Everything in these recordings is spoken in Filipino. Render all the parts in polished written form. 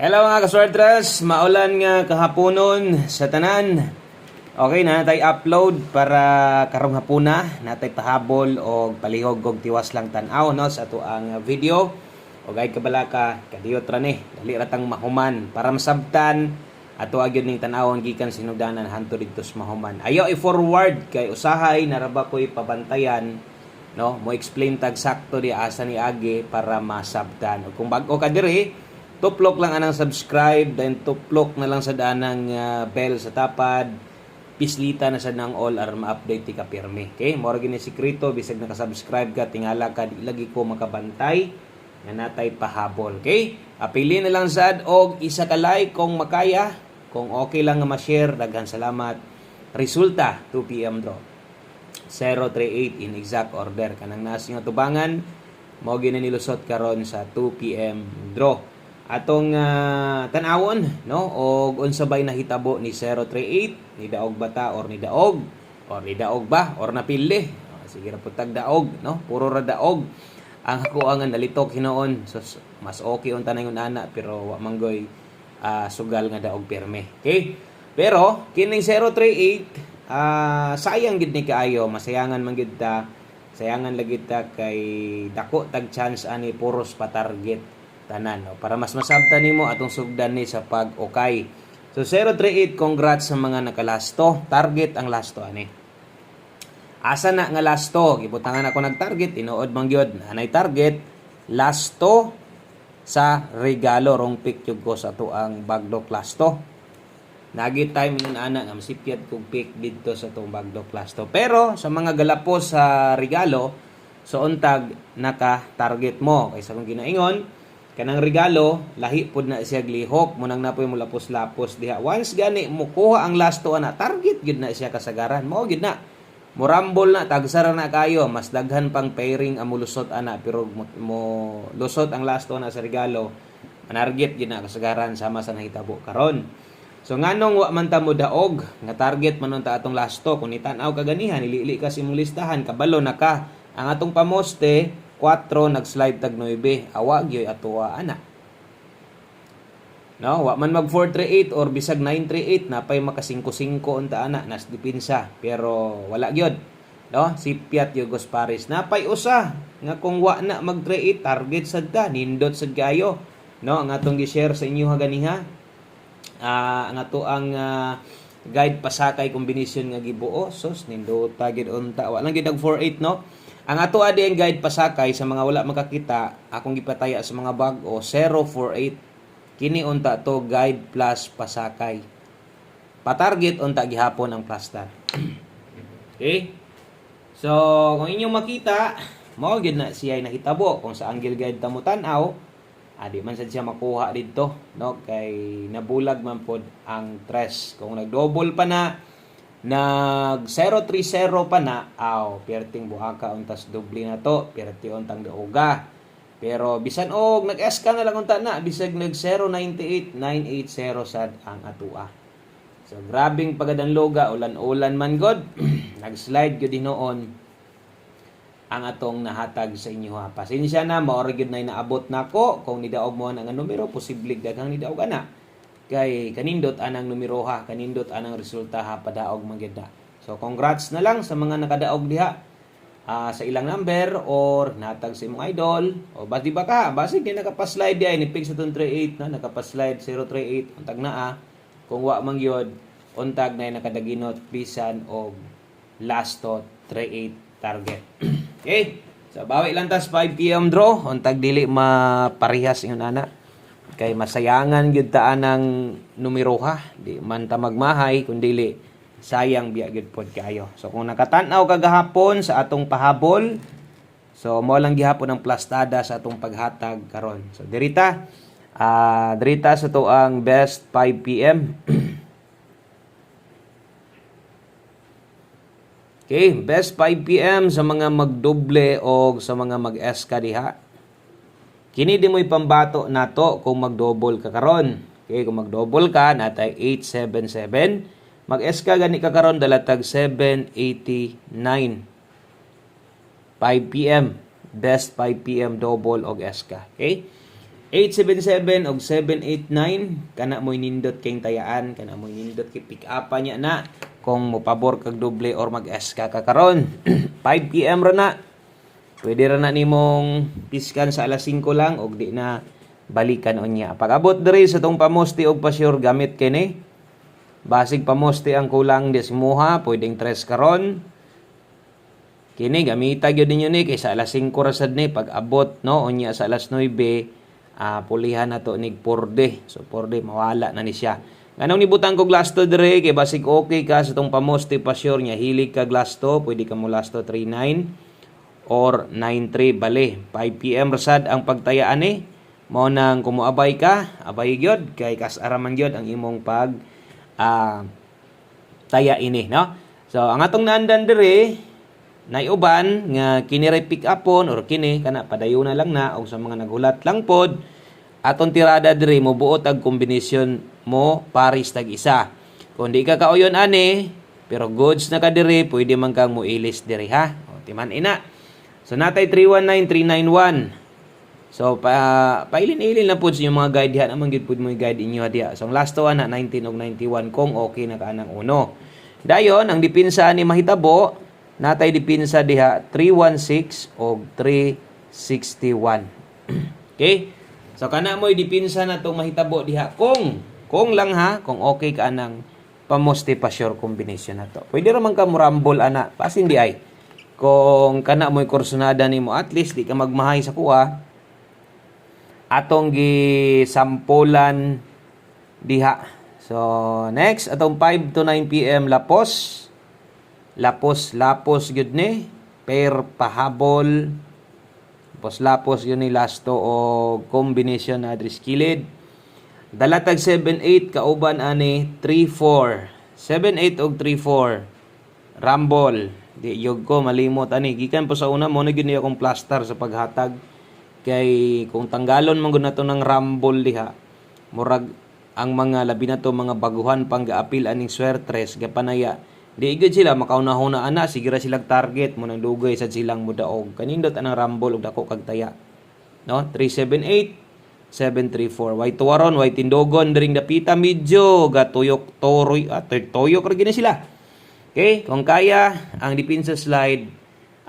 Hello mga kaswertres, maulan nga kahaponon sa tanan. Okay na natay upload para karong hapuna, natay pahabol o palihog og tiwas lang tan-aw no sa ato ang video. O gay kabalaka, kadiyot ra ni, dali ra tang mahuman para masabtan ato agyod ning tan-awon gikan sinugdanan hantud didto sa mahuman. Ayo i-forward kay usahay naraba ko'y pabantayan no, mo explain tag sakto di asa ni agi para masabtan. O kung bag-o ka diri, tuplok lang anang subscribe, then tuplok na lang sa danang bell sa tapad, pislita na sa nang all ar ma-update ti ka pirmi. Okay, mora gini sikreto bisag naka-subscribe ka tingala ka di lagi ko makabantay nga natay pahabol. Okay, apili na lang sad og isa ka like kung makaya, kung okay lang nga ma-share, daghan salamat. Resulta 2 PM draw 038 in exact order kanang nas nga tubangan mao gini nilusot karon sa 2 PM draw atong tan-awon no og unsa bay nahitabo ni 038 ni daog bata or ni daog ba or napili. Sige ra putag daog no, puro ra daog ang ako ang nalitok hinoon, so mas okay unta na yung ana pero wa manggoy sugal nga daog pirme. Okay, pero kining 038 sayang gid ni kaayo, masayangan man gid ta, sayangan lagi ta kay dako tag chance ani puros pa target tanan no, para mas masabtan nimo atong sugdan ni sa pag-okay. So 038, congrats sa mga nakalasto. Target ang lasto ani. Asa na nga lasto? Gibutangan ako nag-target, tinuod man gyud. Anay target lasto sa regalo rong pick jud ko sa tuang bagdok lasto. Nagi time nun ana nga masipyat kog pick didto sa tuang bagdok lasto. Pero sa mga galapos sa regalo, so untag naka-target mo. Kaysa kung ginaingon kanang regalo lahi pud na siya glihok mo nang napoy mo lapos-lapos diha. Once gani mo kuha ang lasto ana, target gid na siya kasagaran. Mao gid na mo rumble na tagsara na kayo, mas daghan pang pairing ang mulusot ana pero mo lusot ang lasto na sa regalo, manarget gid na kasagaran sama sa nahitabo karon. So nganong wa man ta mo daog nga target man ta atong lasto, kung nitan-aw ka ganihan ilili ka sa imong listahan, kabalo na ka ang atong pamoste 4 nag-slide tag 9, awa gyoy atoa ana. No, wa man mag 438 or bisag 938 napay maka 5-5 unta ana nas dipinsa, pero wala gyud. No, si Piat Yugos Paris napay usa nga kung wa na mag 38 target sad ta, nindot sad kayo. No, ang atong gi-share sa inyo ha ganiha. Ang ato ang guide pasakay kombinasyon nga gibuo, sos nindot tagid unta, wa lang gid ang 48 no. Ang ato adi ang guide pasakay sa mga wala makakita, akong gipataya sa mga bag-o 048. Kini unta to guide plus pasakay. Pa-target unta gihapon ang plastar. Okay? So, kung inyong makita, mao gid na siya nahitabo kung sa angle guide ta mo tan-aw, adi man sad siya makuha didto, no? Kay nabulag man pod ang tres. Kung nag-double pa na nag 030 pa na, perting buhaka untas doble na to, perti untang dauga. Pero bisan og nag-SK na lang unta na, bisag nag 098 980 sad ang atua. So grabing pagadanloga, ulan-ulan man god. Nag-slide gyud hinoon ang atong nahatag sa inyo ha. Pasensya na, maora gyud na inaabot nako kung nidaog mo ang numero, posible daghang nidaog ana. Kay kanindot anang numero ha, kanindot anang resulta ha, padaog magyud na. So congrats na lang sa mga nakadaog diha sa ilang number or natag sa imong idol o ba di ba ka basig kay nakapaslide di ay ni pig sa 38 na nakapaslide 038 untag naa kung wa man gyud untag na nakadaginot bisan og lasto 38 target. Okay, so bawi lang tas 5 PM draw untag dili maparehas ingon ana kay masayangan gyud ta anang numero ha, di man ta magmahay kundi sayang biya gyud pod kayo. So kung nakatan-aw ka gahapon sa atong pahabol, so mo lang gihapon ang plastada sa atong paghatag karon. So dirita sa to ang best 5 PM. Okay, best 5 PM sa mga magdoble o sa mga mag-SK diha. Kini di mo'y pambato nato kung mag-double ka karon. Okay, kung mag-double ka, natay 877. Mag-SK gani ka karon dalatag 789. 5 PM. Best 5 PM double og SK. Okay? 877 og 789 kana mo'y nindot kay tayaan, kana mo'y nindot kay pick up niya na kung mopabor kag doble or mag-SK ka karon. 5 PM ra na. Pwede ra na nimong piskan sa alas 5 lang og di na balikan unya. Pag abot diri sa tong pamoste og pasyur gamit kini. Basig pamoste ang kulang desimuha, pwedeng 3 karon. Kini gamita gyud ninyo ni kay sa alas 5 ra sad ni pag abot no unya sa alas 9 pulihan na to nig porde. So porde mawala na ni siya. Nganong nibutang ko glass to dire kay basig okay ka sa tong pamoste pasyur nya hilig ka glass to, pwede ka mo last to 39 or 93 bale. 5 PM rasad ang pagtayaan ni. Mao nang kumuabay ka, abay gyud kay kas-araman gyud ang imong pag taya ini, no? So ang atong naandan dire naiuban nga kini ray pick upon or kini kana padayon na lang na o sa mga naghulat lang pod aton tirada diri mo buot ag kombinasyon mo paris tag isa. Kung di ka kauyon ani pero goods na ka diri pwede man kang muilis diri ha. O timan ina. So natay 319391. So pailin-ilin lang pud sa inyong mga guide diha naman gid pud mo guide inyo diha. So ang last one na 19 og 91 kung okay na ka anang uno. Dayon ang dipinsa ni mahitabo natay dipinsa diha 316 o 361. Okay? So kana mo'y dipinsa na tong mahitabo diha kung lang ha, kung okay ka nang pamoste pa sure combination na to. Pwede ra man ka murambol ana, pasin di ay. Kung kana mo'y kursunada nimo at least di ka magmahay sa kuha. Atong gi sampulan diha. So next atong 5 to 9 PM lapos gyud ni pair pahabol lapos yun ni lasto o combination na adres kilid dalatag 7-8 kauban ani 3-4 7-8 og 3-4 rumble di yog ko malimot ani gikan po sa una mo na gyud ni akong plaster sa paghatag kay kung tanggalon man gud nato ng rumble diha murag ang mga labi na to mga baguhan pang gaapil aning swertres gapanaya. Di igid sila makaunahon na ana sige ra silang target mo nang dugay sa silang mudaog. Kanindot anang rumble og dako kag taya. No? 378 734. Way tuwaron, way tindogon dring dapita medyo gatuyok toroy toyok ra gini sila. Okay? Kung kaya ang dipinsa slide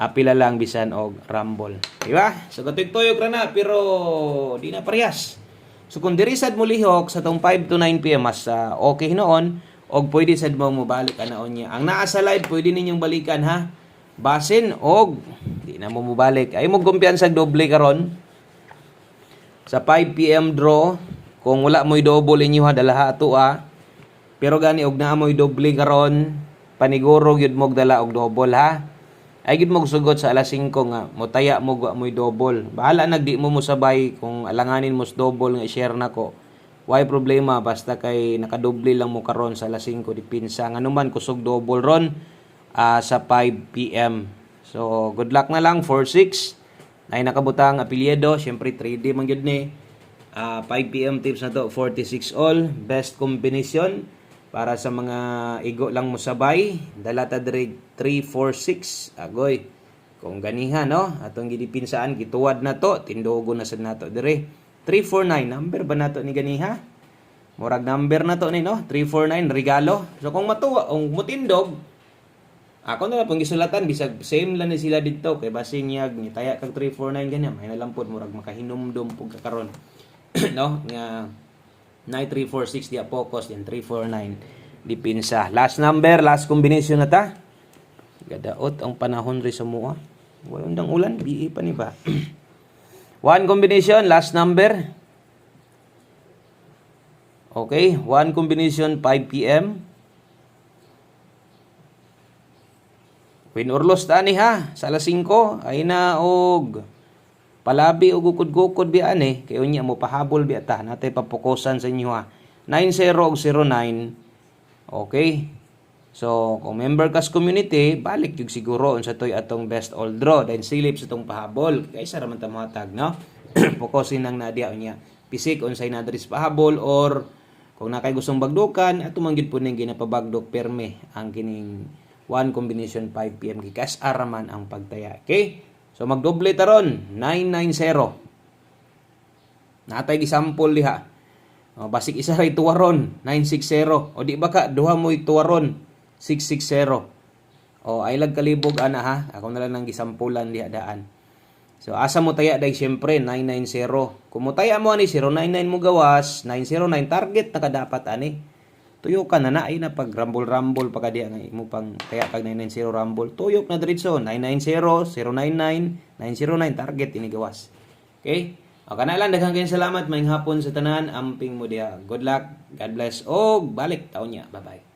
apila lang bisan og rumble. Di ba? So gatuyok ra na pero di na parehas. So kung diri sad mo lihok sa tong 5 to 9 PM mas okay noon. Og pwede sad mo mobalik anaon niya. Ang naa sa live pwede ninyong balikan ha. Basin og di na mo mobalik. Ay mo kumpiyansa doble karon. Sa 5 PM draw kung wala mo'y double inyo ha dalaha ato Pero gani og naa mo'y doble karon paniguro gyud mo dala og double ha. Ay gyud mo sugot sa alas 5 nga motaya mo mo'y double. Bahala nagdi mo sabay kung alanganin mo sa double nga share nako. Why problema basta kay nakadoble lang mo karon sa alas 5 dipinsa nganuman kusog double ron sa 5 PM. So good luck na lang 46 ay nakabutang apelyido syempre 3D man gyud ni 5 PM tips na to 46 all best combination para sa mga igo lang mo sabay dalata dire 346 agoy kung ganiha no atong gidipinsaan gituwad na to tindogo na sad nato dire 349 number ba nato ni ganiha? Murag number na to ni no? 349 regalo. So kung matuwa, kung mutindog, ako na pong gisulatan bisag same lang ni sila dito kay basin niya ni taya kag 349 ganyan. May nalampod murag makahinumdum pug kakaron. No? Nga 9346 dia focus din 349 dipinsa. Last number, last combination na ta. Gadaot ang panahon ri sa mua. Wala undang ulan, BE pa ni ba? One combination, last number. Okay, one combination 5 PM. Win or loss tani ha, sa alas 5 ay na og palabi og gukod-gukod bi ani kay unya mo pahabol bi ata natay papokusan sa inyo ha. 90 og 09. Okay. So, kung member kas community, balik yung siguro unsa toy atong best all draw then silip sa tong pahabol. Kaysa ra man ta mohatag, no? Fokusin nang nadia unya. Pisik unsay nadris pahabol or kung nakay gustong bagdukan, ato man gid po ning ginapabagdok perme ang kining one combination 5 PM gikas araman ang pagtaya. Okay? So magdoble taron 990. Natay gisample diha. O, basik isa ray tuwaron 960. O di ba ka duha mo'y tuwaron 660. O ay lag kalibog ana ha. Ako na lang nang gisampulan diha daan. So asa mo taya day syempre 990. Kung mo taya mo ani 099 mo gawas 909 target na kadapat ani. Tuyok ka na ay na pag rumble pa kadiya nga imo pang kaya kag 990 rumble. Tuyok na diretso 990 099 909 target ini gawas. Okay? O kana lang daghang kayong salamat maayong hapon sa tanan amping mo diha. Good luck. God bless. Og balik taon niya. Bye-bye.